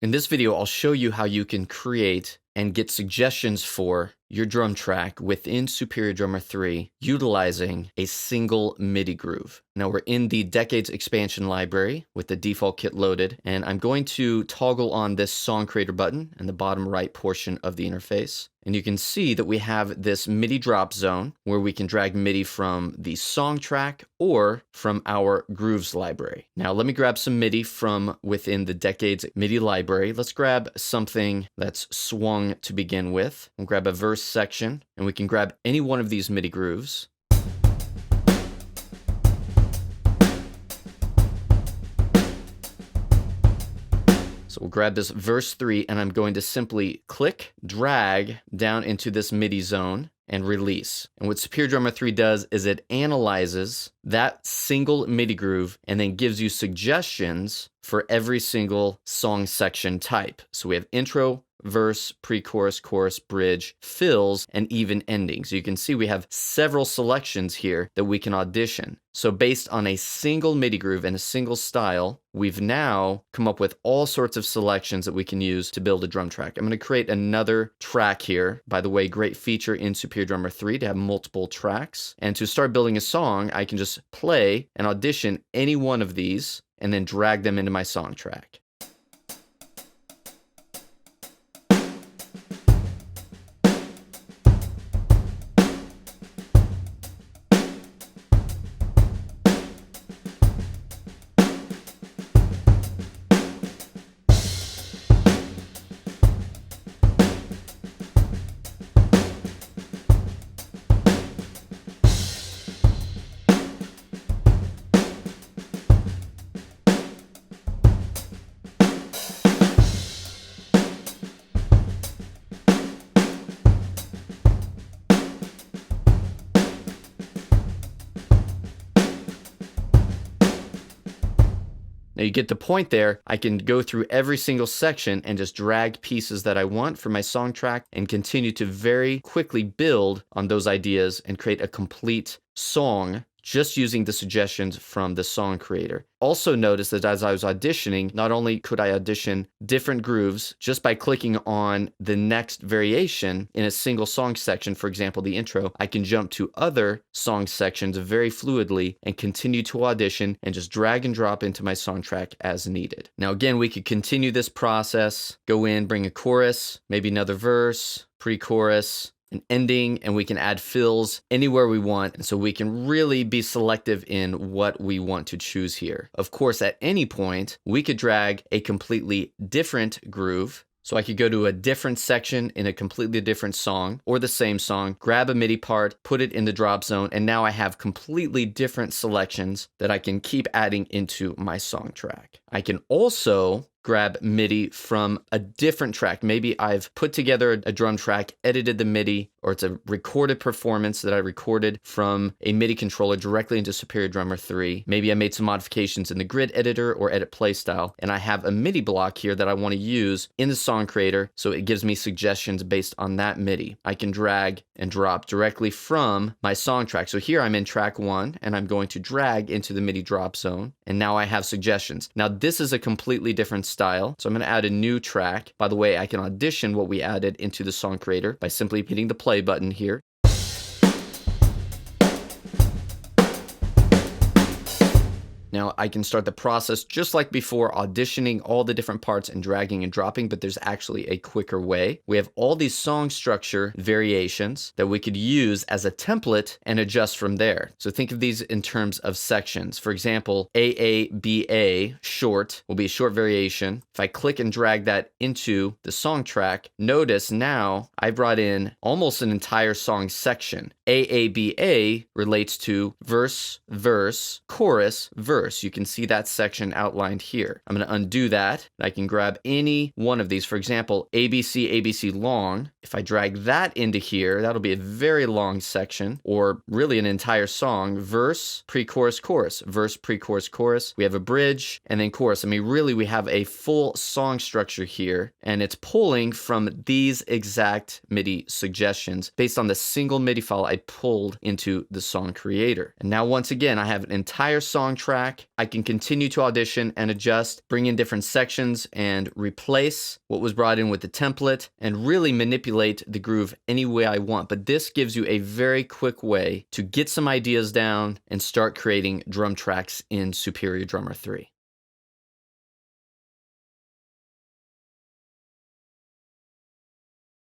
In this video, I'll show you how you can create and get suggestions for your drum track within Superior Drummer 3 utilizing a single MIDI groove. Now we're in the Decades expansion library with the default kit loaded, and I'm going to toggle on this song creator button in the bottom right portion of the interface. And you can see that we have this MIDI drop zone where we can drag MIDI from the song track or from our grooves library. Now let me grab some MIDI from within the Decades MIDI library. Let's grab something that's swung to begin with. We'll grab a verse section, and we can grab any one of these MIDI grooves. So we'll grab this verse 3, and I'm going to simply click, drag down into this MIDI zone, and release. And what Superior Drummer 3 does is it analyzes that single MIDI groove and then gives you suggestions for every single song section type. So we have intro, verse, pre-chorus, chorus, bridge, fills, and even ending. So you can see we have several selections here that we can audition. So based on a single MIDI groove and a single style, we've now come up with all sorts of selections that we can use to build a drum track. I'm going to create another track here. By the way, great feature in Superior Drummer 3 to have multiple tracks. And to start building a song, I can just play and audition any one of these and then drag them into my song track. Now you get the point there. I can go through every single section and just drag pieces that I want for my song track and continue to very quickly build on those ideas and create a complete song just using the suggestions from the song creator. Also notice that as I was auditioning, not only could I audition different grooves just by clicking on the next variation in a single song section, for example, the intro, I can jump to other song sections very fluidly and continue to audition and just drag and drop into my song track as needed. Now again, we could continue this process, go in, bring a chorus, maybe another verse, pre-chorus, an ending, and we can add fills anywhere we want. And so we can really be selective in what we want to choose here. Of course, at any point, we could drag a completely different groove. So I could go to a different section in a completely different song or the same song, grab a MIDI part, put it in the drop zone, and now I have completely different selections that I can keep adding into my song track. I can also grab MIDI from a different track. Maybe I've put together a drum track, edited the MIDI, or it's a recorded performance that I recorded from a MIDI controller directly into Superior Drummer 3. Maybe I made some modifications in the grid editor or edit playstyle, and I have a MIDI block here that I want to use in the song creator, so it gives me suggestions based on that MIDI. I can drag and drop directly from my song track. So here I'm in track 1, and I'm going to drag into the MIDI drop zone, and now I have suggestions. Now this is a completely different style, so I'm going to add a new track. By the way, I can audition what we added into the song creator by simply hitting the play button here. Now I can start the process just like before, auditioning all the different parts and dragging and dropping, but there's actually a quicker way. We have all these song structure variations that we could use as a template and adjust from there. So think of these in terms of sections. For example, AABA, short, will be a short variation. If I click and drag that into the song track, notice now I brought in almost an entire song section. AABA relates to verse, verse, chorus, verse. You can see that section outlined here. I'm going to undo that. I can grab any one of these. For example, ABC, ABC long. If I drag that into here, that'll be a very long section, or really an entire song. Verse, pre-chorus, chorus. Verse, pre-chorus, chorus. We have a bridge, and then chorus. I mean, really, we have a full song structure here, and it's pulling from these exact MIDI suggestions based on the single MIDI file I pulled into the song creator. And now, once again, I have an entire song track track, I can continue to audition and adjust, bring in different sections and replace what was brought in with the template, and really manipulate the groove any way I want. But this gives you a very quick way to get some ideas down and start creating drum tracks in Superior Drummer 3.